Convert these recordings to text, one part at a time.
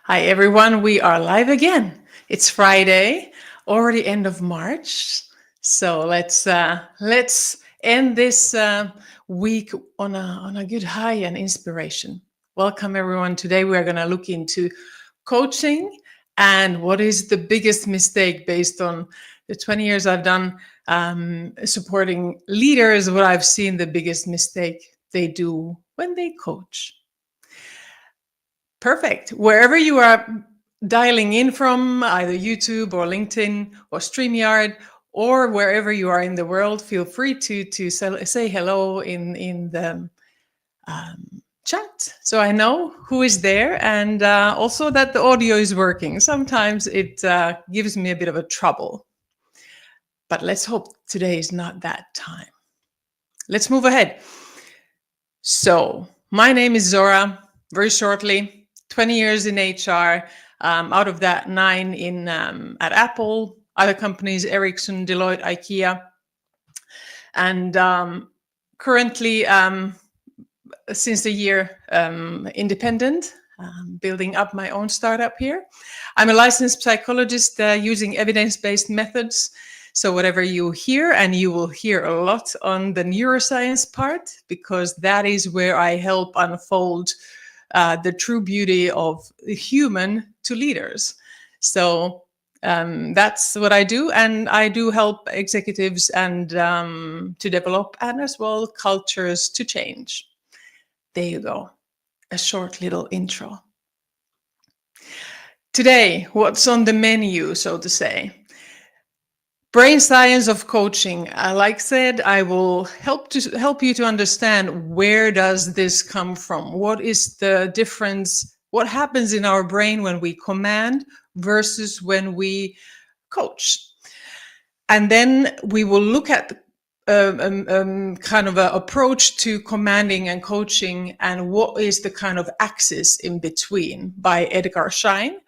Hi everyone, we are live again. It's Friday, already end of March. So let's end this week on a good high and inspiration. Welcome everyone. Today we are going to look into coaching and what is the biggest mistake based on the 20 years I've done supporting leaders. What I've seen the biggest mistake they do when they coach. Perfect. Wherever you are dialing in from, either YouTube or LinkedIn or StreamYard, or wherever you are in the world, feel free to say hello in the chat, so I know who is there, and also that the audio is working. Sometimes it gives me a bit of a trouble, but let's hope today is not that time. Let's move ahead. So my name is Zora. Very shortly, 20 years in HR. Out of that, 9 in at Apple, other companies, Ericsson, Deloitte, IKEA. And currently, since a year, independent, building up my own startup here. I'm a licensed psychologist using evidence-based methods. So whatever you hear, and you will hear a lot on the neuroscience part, because that is where I help unfold the true beauty of the human to leaders. So that's what I do, and I do help executives and to develop, and as well cultures to change. There you go, a short little intro. Today, what's on the menu, so to say? Brain science of coaching. Like I said, I will help you to understand, where does this come from? What is the difference? What happens in our brain when we command versus when we coach? And then we will look at kind of an approach to commanding and coaching, and what is the kind of axis in between, by Edgar Schein.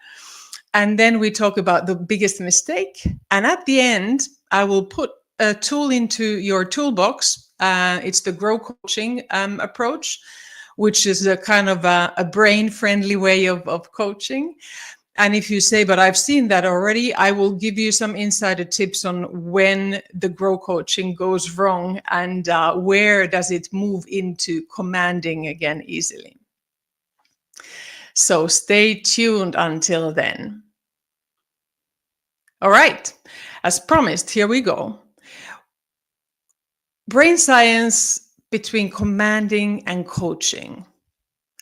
And then we talk about the biggest mistake. And at the end, I will put a tool into your toolbox. It's the Grow Coaching approach, which is a kind of a brain-friendly way of coaching. And if you say, but I've seen that already, I will give you some insider tips on when the Grow Coaching goes wrong, and where does it move into commanding again easily. So stay tuned until then. All right, as promised, here we go. Brain science between commanding and coaching.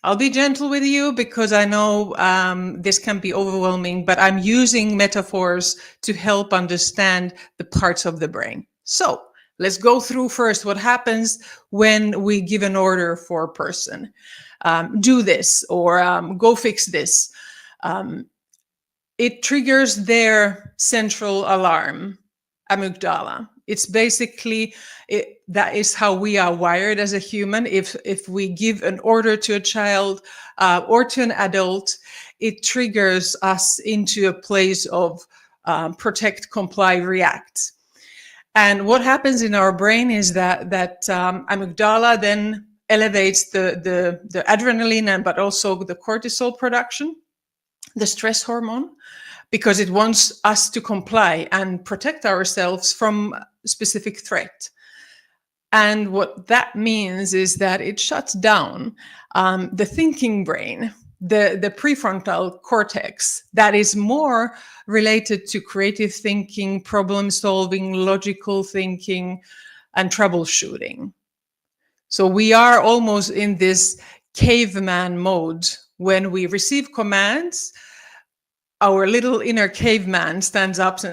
I'll be gentle with you, because I know this can be overwhelming, but I'm using metaphors to help understand the parts of the brain. So let's go through first what happens when we give an order for a person. Do this, or go fix this. It triggers their central alarm, amygdala. It's basically, that is how we are wired as a human. If we give an order to a child or to an adult, it triggers us into a place of protect, comply, react. And what happens in our brain is that amygdala then elevates the adrenaline, but also the cortisol production, the stress hormone, because it wants us to comply and protect ourselves from a specific threat. And what that means is that it shuts down the thinking brain, the prefrontal cortex, that is more related to creative thinking, problem solving, logical thinking, and troubleshooting. So we are almost in this caveman mode. When we receive commands, our little inner caveman stands up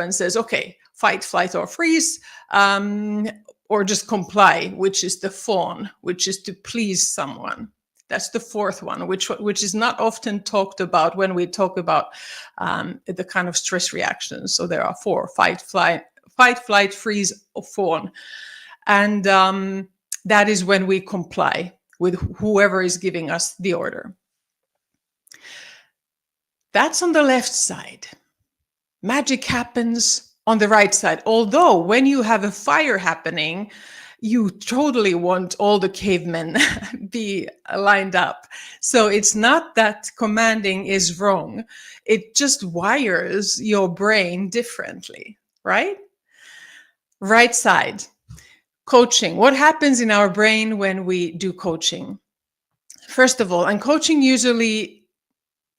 and says, okay, fight, flight, or freeze, or just comply, which is the fawn, which is to please someone. That's the fourth one, which is not often talked about when we talk about the kind of stress reactions. So there are 4: fight, flight, freeze, or fawn. And that is when we comply with whoever is giving us the order. That's on the left side. Magic happens on the right side. Although when you have a fire happening, you totally want all the cavemen be lined up. So it's not that commanding is wrong. It just wires your brain differently, right? Right side, coaching. What happens in our brain when we do coaching? First of all, and coaching usually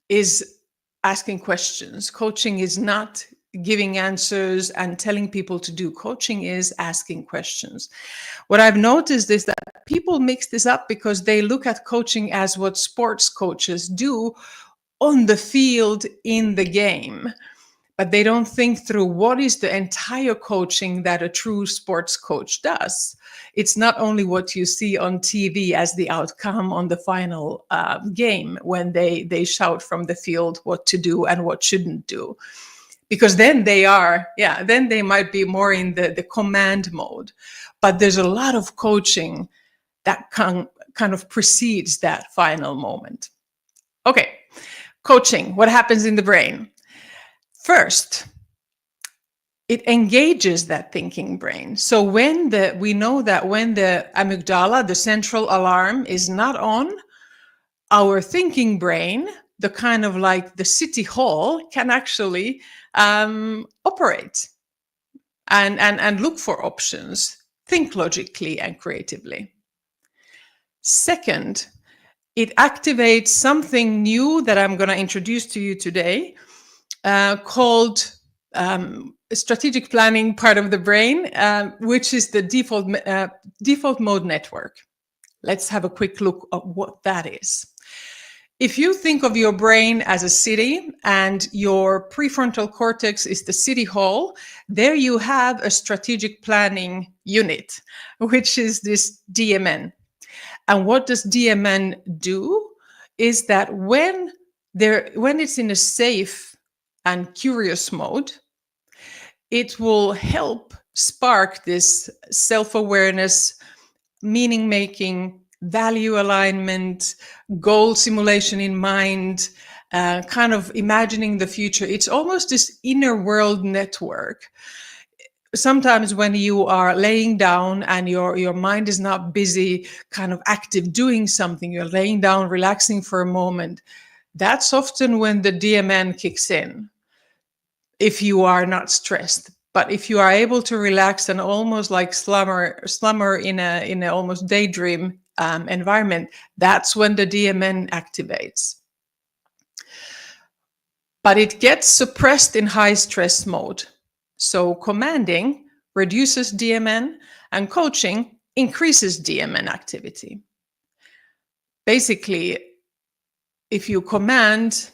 is asking questions. Coaching is not giving answers and telling people to do. Coaching is asking questions. What I've noticed is that people mix this up because they look at coaching as what sports coaches do on the field in the game, but they don't think through what is the entire coaching that a true sports coach does. It's not only what you see on TV as the outcome on the final game when they shout from the field what to do and what shouldn't do. Because then then they might be more in the command mode. But there's a lot of coaching that kind of precedes that final moment. Okay, coaching, what happens in the brain? First, it engages that thinking brain. So we know that when the amygdala, the central alarm, is not on, our thinking brain, the kind of like the city hall, can actually operate and look for options, think logically and creatively. Second, it activates something new that I'm going to introduce to you today, called strategic planning part of the brain, which is the default mode network. Let's have a quick look at what that is. If you think of your brain as a city and your prefrontal cortex is the city hall, there you have a strategic planning unit, which is this DMN. And what does DMN do is that when it's in a safe and curious mode, it will help spark this self-awareness, meaning-making, value alignment, goal simulation in mind, kind of imagining the future. It's almost this inner world network. Sometimes when you are laying down and your mind is not busy, kind of active doing something, you're laying down, relaxing for a moment, that's often when the DMN kicks in, if you are not stressed. But if you are able to relax and almost like slumber in a almost daydream environment, that's when the DMN activates. But it gets suppressed in high stress mode. So commanding reduces DMN and coaching increases DMN activity. Basically, if you command,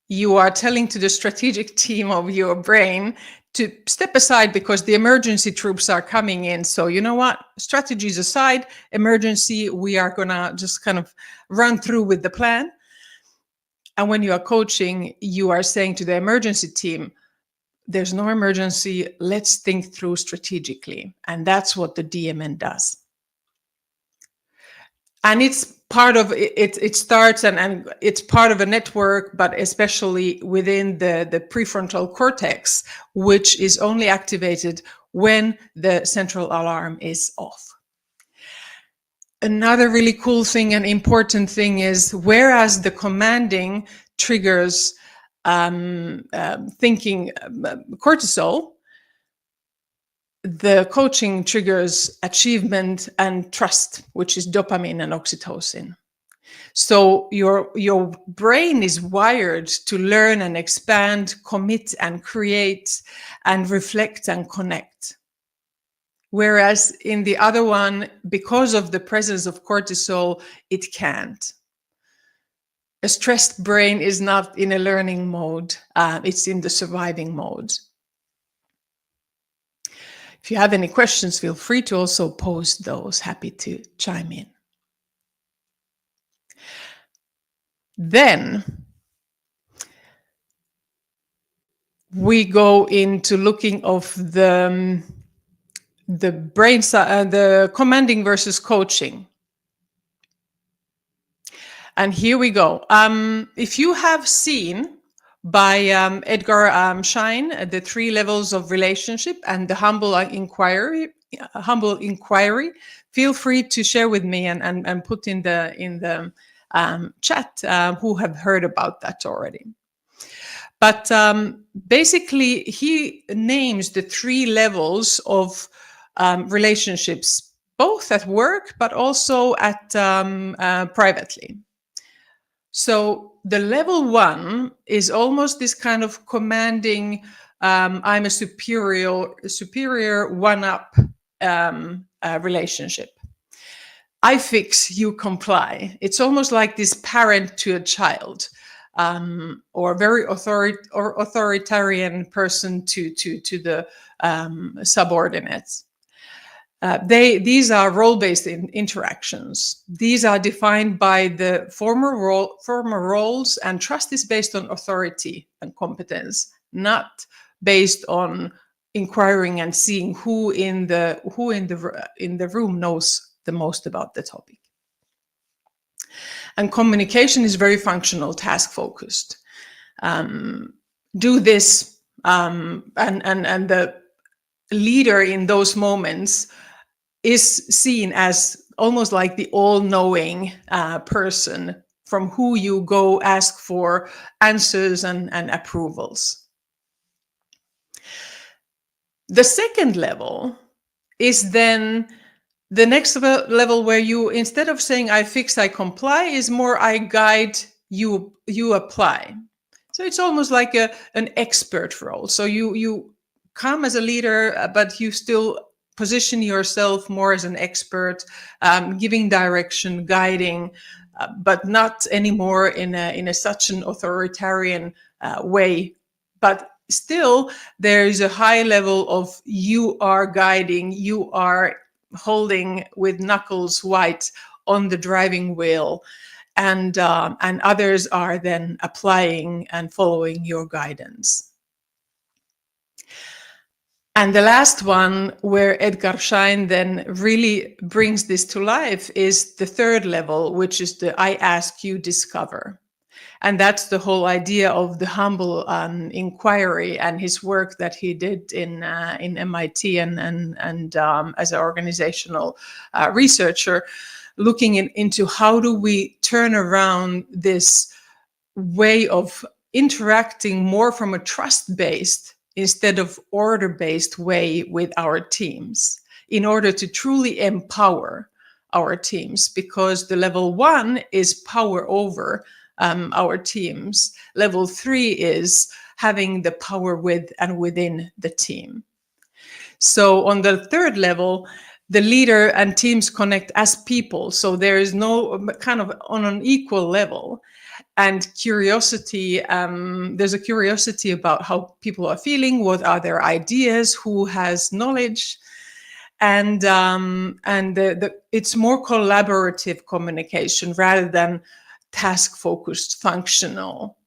you are telling to the strategic team of your brain to step aside because the emergency troops are coming in. So you know what? Strategies aside, emergency, we are going to just kind of run through with the plan. And when you are coaching, you are saying to the emergency team, there's no emergency, let's think through strategically. And that's what the DMN does. And it's part of it starts and it's part of a network, but especially within the prefrontal cortex, which is only activated when the central alarm is off. Another really cool thing and important thing is, whereas the commanding triggers thinking cortisol, the coaching triggers achievement and trust, which is dopamine and oxytocin. So your brain is wired to learn and expand, commit and create, and reflect and connect. Whereas in the other one, because of the presence of cortisol, it can't. A stressed brain is not in a learning mode, it's in the surviving mode. If you have any questions, feel free to also post those. Happy to chime in. Then we go into looking of the brain side, the commanding versus coaching. And here we go. If you have seen by Edgar Schein, The 3 Levels of Relationship and The Humble Inquiry, humble inquiry, feel free to share with me and put in the chat who have heard about that already. But basically, he names the 3 levels of relationships, both at work but also at privately. So the level 1 is almost this kind of commanding, I'm a superior one-up relationship. I fix, you comply. It's almost like this parent to a child, or a very authoritarian person to the subordinates. These are role-based interactions. These are defined by the former roles, and trust is based on authority and competence, not based on inquiring and seeing who in the room knows the most about the topic. And communication is very functional, task focused. Do this, and the leader in those moments is seen as almost like the all-knowing person from who you go ask for answers and approvals. The second level is then the next level, where you, instead of saying I fix, I comply, is more I guide, you apply. So it's almost like an expert role. So you come as a leader, but you still position yourself more as an expert, giving direction, guiding, but not anymore in a such an authoritarian way. But still, there is a high level of you are guiding, you are holding with knuckles white on the driving wheel, and others are then applying and following your guidance. And the last one, where Edgar Schein then really brings this to life, is the third level, which is the I ask, you discover. And that's the whole idea of the humble inquiry and his work that he did in MIT and as an organizational researcher, looking into how do we turn around this way of interacting more from a trust-based instead of order-based way with our teams, in order to truly empower our teams, because the level 1 is power over our teams. Level 3 is having the power with and within the team. So on the third level, the leader and teams connect as people. So there is no kind of on an equal level. And curiosity, there's a curiosity about how people are feeling, what are their ideas, who has knowledge. And it's more collaborative communication rather than task-focused, functional.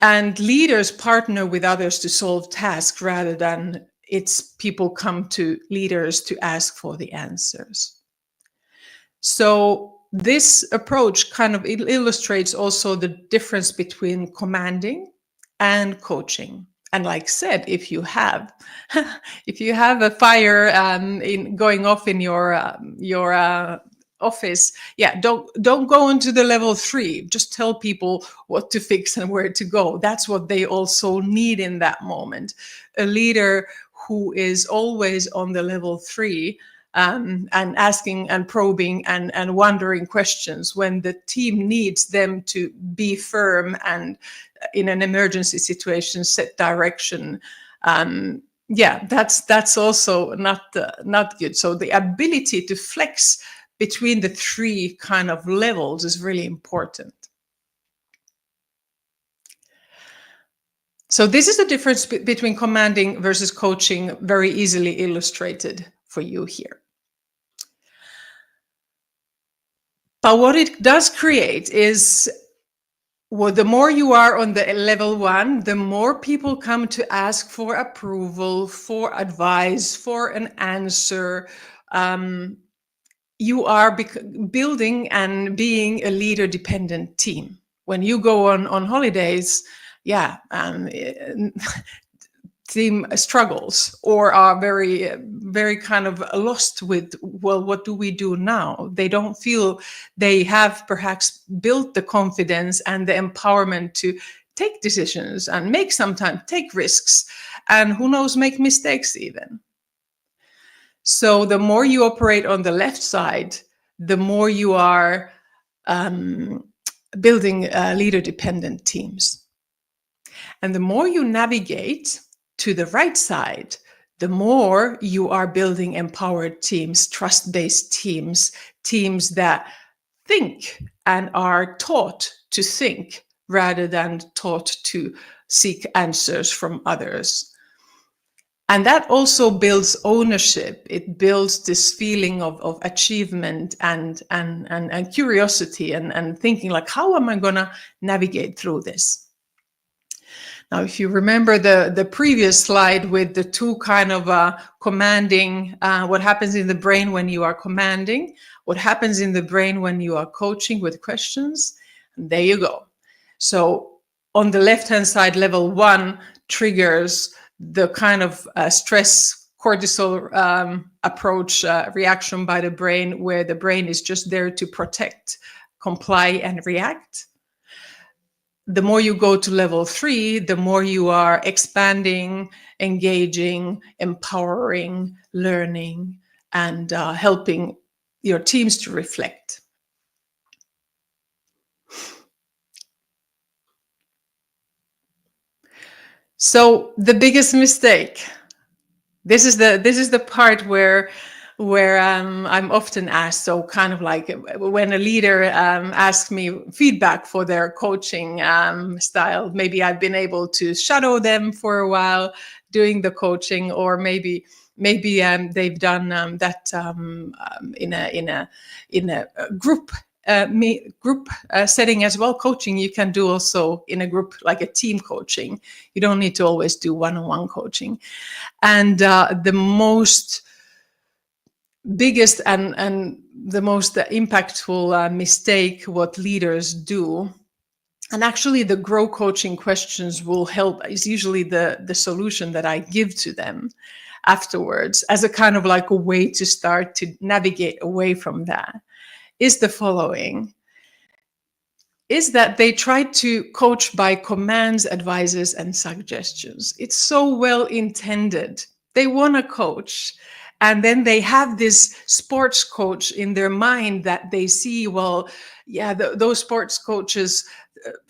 And leaders partner with others to solve tasks rather than it's people come to leaders to ask for the answers. So this approach kind of illustrates also the difference between commanding and coaching. And like I said, if you have a fire going off in your office, don't go into the level 3. Just tell people what to fix and where to go. That's what they also need in that moment. A leader who is always on the level 3 and asking and probing and wondering questions when the team needs them to be firm and in an emergency situation set direction. That's also not good. So the ability to flex between the 3 kind of levels is really important. So this is the difference between commanding versus coaching, very easily illustrated for you here. But what it does create is, well, the more you are on the level 1, the more people come to ask for approval, for advice, for an answer. You are building and being a leader-dependent team. When you go on holidays, team struggles or are very, very kind of lost with, well, what do we do now? They don't feel they have perhaps built the confidence and the empowerment to take decisions and sometimes take risks, and who knows, make mistakes even. So the more you operate on the left side, the more you are building leader-dependent teams. And the more you navigate to the right side, the more you are building empowered teams, trust-based teams, teams that think and are taught to think rather than taught to seek answers from others. And that also builds ownership. It builds this feeling of achievement and curiosity and thinking like, how am I going to navigate through this? Now, if you remember the previous slide with the two kind of commanding, what happens in the brain when you are commanding, what happens in the brain when you are coaching with questions, and there you go. So on the left-hand side, level 1 triggers the kind of stress cortisol approach reaction by the brain, where the brain is just there to protect, comply, and react. The more you go to level 3, the more you are expanding, engaging, empowering, learning, and helping your teams to reflect. So the biggest mistake. This is the part where I'm often asked. So kind of like when a leader asks me feedback for their coaching style, maybe I've been able to shadow them for a while doing the coaching, or maybe they've done that in a group setting as well. Coaching you can do also in a group, like a team coaching. You don't need to always do one-on-one coaching. And the most biggest and the most impactful mistake what leaders do, and actually the grow coaching questions will help, is usually the solution that I give to them afterwards as a kind of like a way to start to navigate away from that, is the following: is that they try to coach by commands, advices, and suggestions. It's so well intended. They want to coach. And then they have this sports coach in their mind that they see, well, yeah, those sports coaches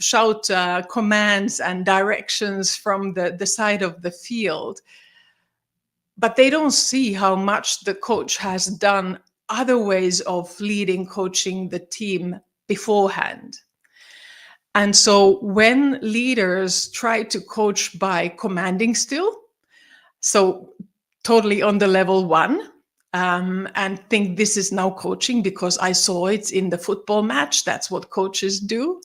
shout commands and directions from the side of the field. But they don't see how much the coach has done other ways of leading, coaching the team beforehand. And so when leaders try to coach by commanding still, so totally on the level 1, and think this is now coaching because I saw it in the football match, that's what coaches do.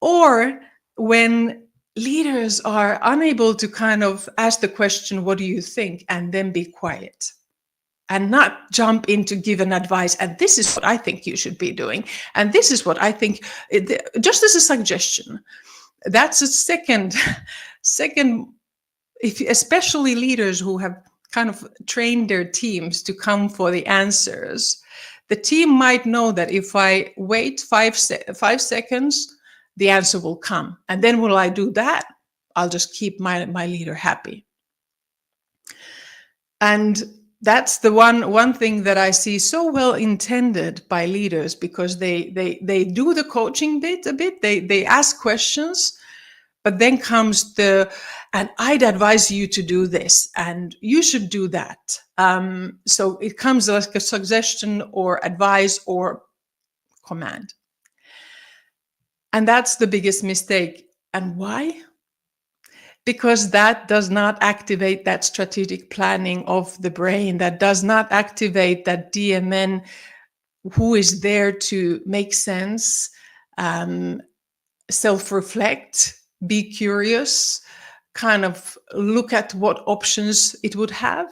Or when leaders are unable to kind of ask the question, what do you think? And then be quiet and not jump in to give an advice. And this is what I think you should be doing. And this is what I think, just as a suggestion. That's a second, especially leaders who have kind of trained their teams to come for the answers. The team might know that if I wait 5 seconds, the answer will come. And then will I do that? I'll just keep my leader happy. And that's the one thing that I see so well intended by leaders, because they do the coaching bit a bit. They ask questions, but then comes and I'd advise you to do this, and you should do that. So it comes like a suggestion or advice or command. And that's the biggest mistake. And why? Because that does not activate that strategic planning of the brain. That does not activate that DMN who is there to make sense, self-reflect, be curious, kind of look at what options it would have.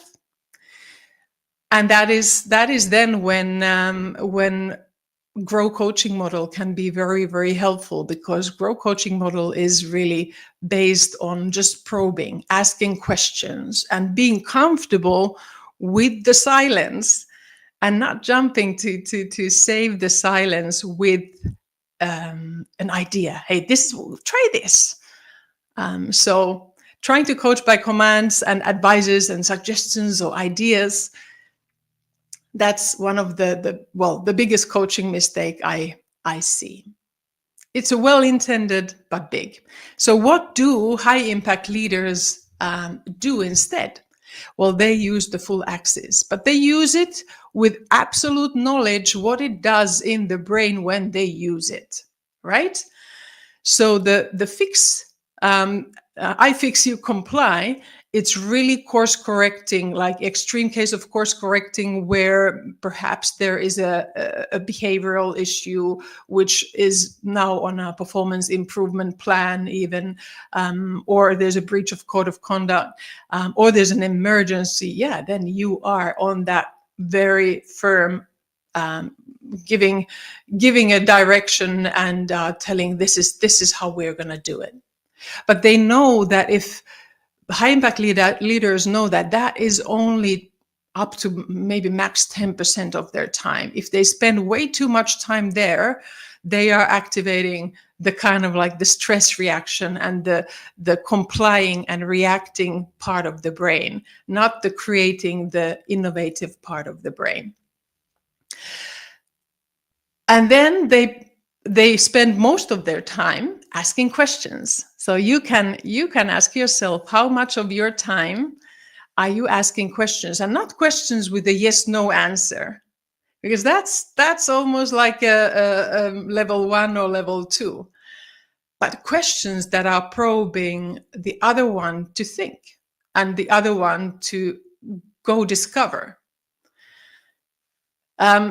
And that is then when grow coaching model can be very, very helpful, because grow coaching model is really based on just probing, asking questions, and being comfortable with the silence, and not jumping to save the silence with an idea. Hey, try this. So trying to coach by commands and advices and suggestions or ideas, that's one of the biggest coaching mistake I see. It's a well-intended but big. So what do high impact leaders do instead? Well, they use the full axis, but they use it with absolute knowledge what it does in the brain when they use it, right? So the fix, I fix, you comply, it's really course correcting, like extreme case of course correcting, where perhaps there is a behavioral issue, which is now on a performance improvement plan even, or there's a breach of code of conduct, or there's an emergency. Yeah, then you are on that very firm, giving a direction and telling this is how we're going to do it. But they know that if high impact leaders know that that is only up to maybe max 10% of their time. If they spend way too much time there, they are activating the kind of like the stress reaction and the complying and reacting part of the brain, not the creating, the innovative part of the brain. And then they spend most of their time asking questions. So you can ask yourself, how much of your time are you asking questions, and not questions with a yes no answer, because that's almost like a level 1 or level 2, but questions that are probing the other one to think and the other one to go discover.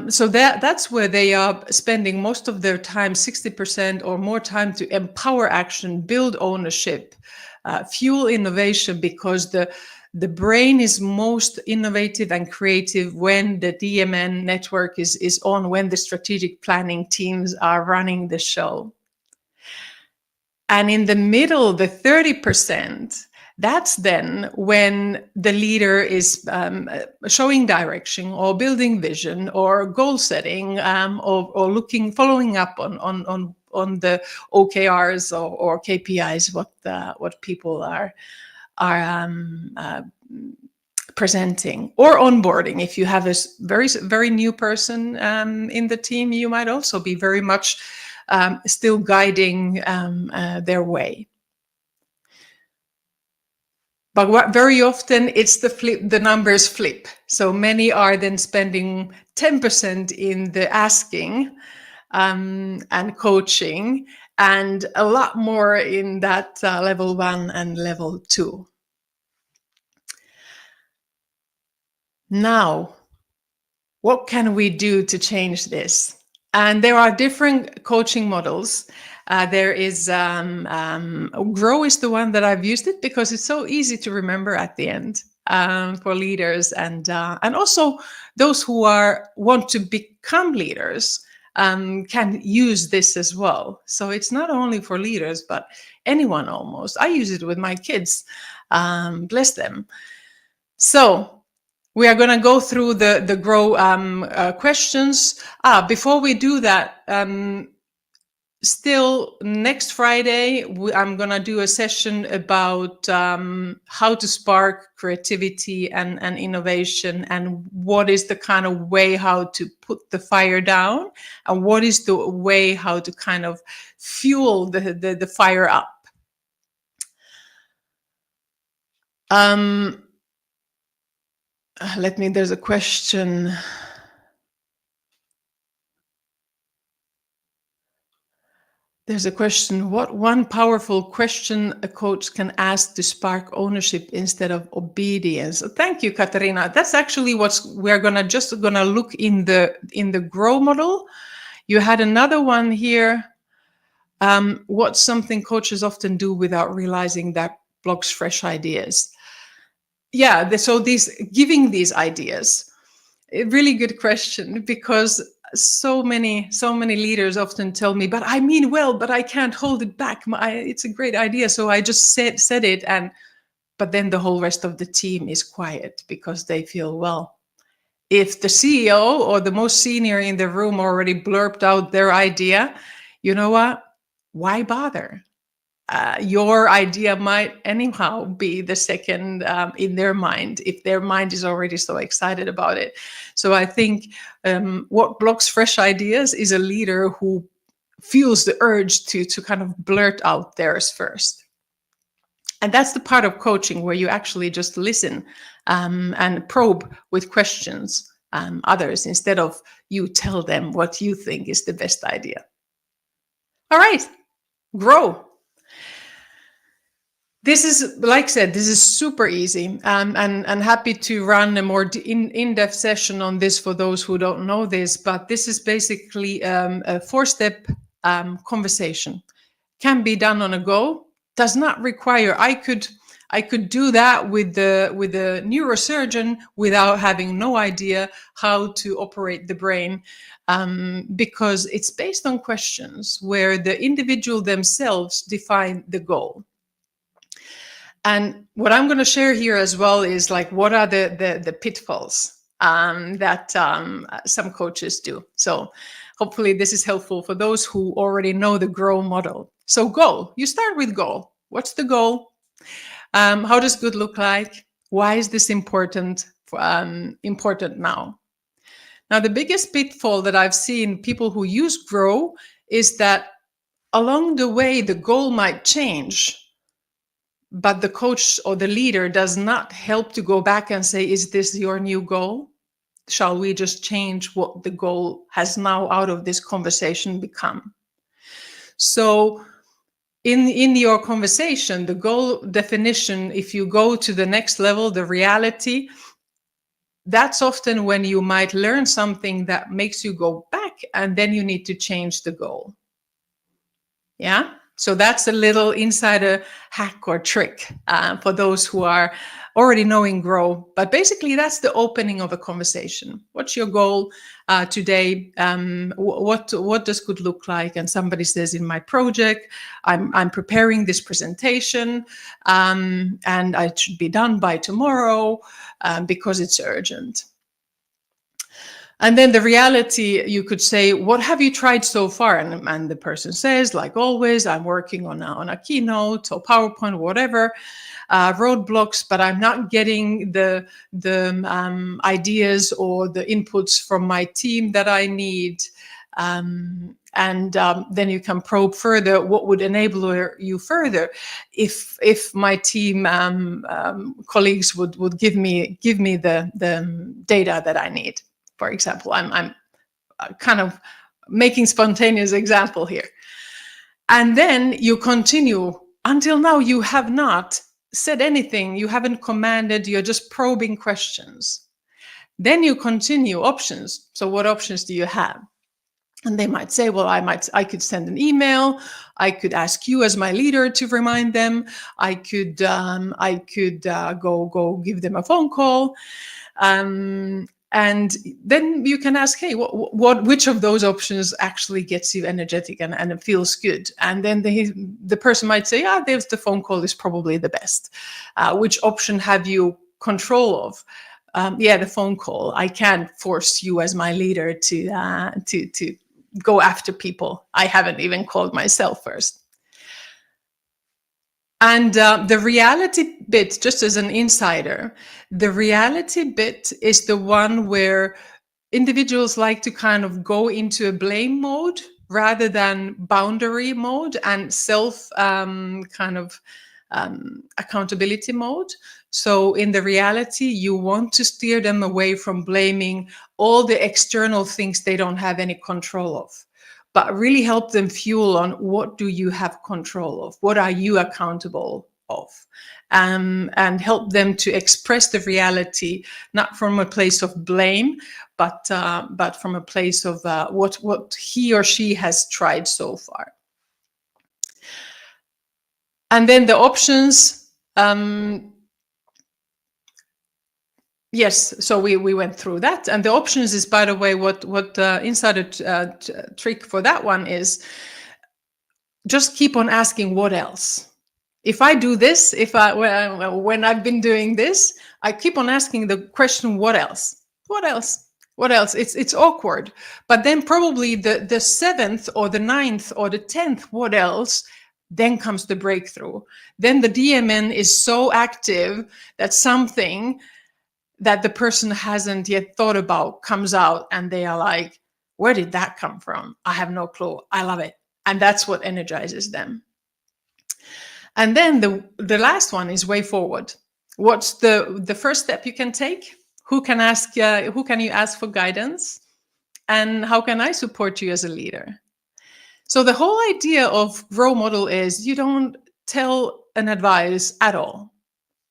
So that's where they are spending most of their time, 60% or more time, to empower action, build ownership, fuel innovation, because the brain is most innovative and creative when the DMN network is on, when the strategic planning teams are running the show. And in the middle, the 30%, that's then when the leader is showing direction or building vision or goal setting, or following up on the OKRs or KPIs, what people are presenting, or onboarding. If you have a very, very new person in the team, you might also be very much still guiding their way. But very often it's the numbers flip. So many are then spending 10% in the asking and coaching, and a lot more in that level 1 and level 2. Now, what can we do to change this? And there are different coaching models. There is Grow is the one that I've used it because it's so easy to remember at the end for leaders and also those who want to become leaders can use this as well. So it's not only for leaders, but anyone almost. I use it with my kids, bless them. So we are going to go through the Grow questions. Before we do that, still next Friday, I'm going to do a session about how to spark creativity and innovation, and what is the kind of way how to put the fire down, and what is the way how to kind of fuel the fire up. There's a question. There's a question. What one powerful question a coach can ask to spark ownership instead of obedience? Thank you, Katarina. That's actually what we're gonna look in the Grow model. You had another one here. What's something coaches often do without realizing that blocks fresh ideas? Yeah, so giving these ideas, a really good question, because so many leaders often tell me, but I mean well, but I can't hold it back. It's a great idea, so I just said it, and but then the whole rest of the team is quiet because they feel, well, if the CEO or the most senior in the room already blurted out their idea, you know what? Why bother? Your idea might anyhow be the second in their mind if their mind is already so excited about it. So I think what blocks fresh ideas is a leader who feels the urge to kind of blurt out theirs first. And that's the part of coaching where you actually just listen and probe with questions others instead of you tell them what you think is the best idea. All right, grow. This is, like I said, this is super easy, and happy to run a more in-depth session on this for those who don't know this. But this is basically a 4-step conversation. Can be done on a go. Does not require. I could do that with the neurosurgeon without having no idea how to operate the brain, because it's based on questions where the individual themselves define the goal. And what I'm going to share here as well is like, what are the pitfalls that some coaches do. So hopefully this is helpful for those who already know the GROW model. So goal, you start with goal. What's the goal? How does good look like? Why is this important now? Now, the biggest pitfall that I've seen people who use GROW is that along the way, the goal might change, but the coach or the leader does not help to go back and say, is this your new goal? Shall we just change what the goal has now out of this conversation become? So in your conversation, the goal definition, if you go to the next level, the reality, that's often when you might learn something that makes you go back, and then you need to change the goal. Yeah. So that's a little insider hack or trick for those who are already knowing GROW. But basically, that's the opening of a conversation. What's your goal today? What does good look like? And somebody says, in my project, I'm preparing this presentation, and it should be done by tomorrow because it's urgent. And then the reality, you could say, what have you tried so far? And the person says, like always, I'm working on a keynote or PowerPoint, whatever, roadblocks, but I'm not getting the ideas or the inputs from my team that I need. And then you can probe further. What would enable you further? If my team colleagues would give me the data that I need. For example, I'm kind of making spontaneous example here. And then you continue. Until now, you have not said anything. You haven't commanded. You're just probing questions. Then you continue options. So what options do you have? And they might say, well, I could send an email. I could ask you as my leader to remind them. I could go give them a phone call. And then you can ask, hey, which of those options actually gets you energetic and it feels good? And then the person might say, there's the phone call is probably the best. Which option have you control of? The phone call. I can't force you as my leader to go after people I haven't even called myself first. And the reality bit, just as an insider, the reality bit is the one where individuals like to kind of go into a blame mode rather than boundary mode and self accountability mode. So in the reality, you want to steer them away from blaming all the external things they don't have any control of, but really help them fuel on what do you have control of? What are you accountable of? And help them to express the reality, not from a place of blame, but from a place of what he or she has tried so far. And then the options, Yes, so we went through that, and the options is, by the way, what insider trick for that one is just keep on asking what else. If I do this, if I when I've been doing this, I keep on asking the question, what else? What else? What else? It's awkward, but then probably the seventh or the ninth or the 10th, what else? Then comes the breakthrough. Then the DMN is so active that something that the person hasn't yet thought about comes out, and they are like, where did that come from? I have no clue. I love it. And that's what energizes them. And then the last one is way forward. What's the first step you can take? Who can you ask for guidance? And how can I support you as a leader? So the whole idea of grow model is you don't tell an advice at all.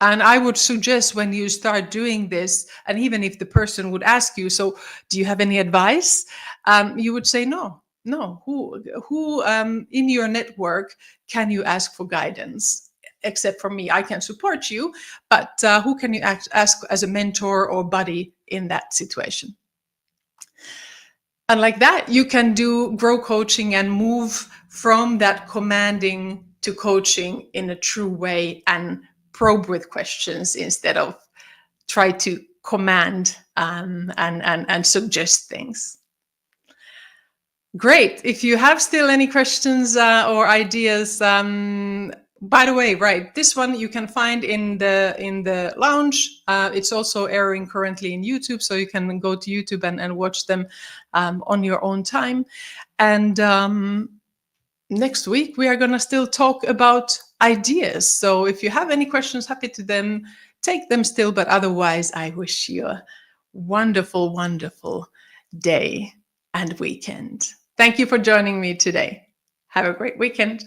And I would suggest when you start doing this, and even if the person would ask you, so do you have any advice? You would say no. Who in your network can you ask for guidance? Except for me, I can support you, but who can you ask as a mentor or buddy in that situation? And like that, you can do grow coaching and move from that commanding to coaching in a true way and probe with questions instead of try to command and suggest things. Great. If you have still any questions or ideas, by the way, right, this one you can find in the lounge. It's also airing currently in YouTube, so you can go to YouTube and watch them on your own time. And next week we are going to still talk about ideas. So if you have any questions, happy to take them still. But otherwise, I wish you a wonderful, wonderful day and weekend. Thank you for joining me today. Have a great weekend.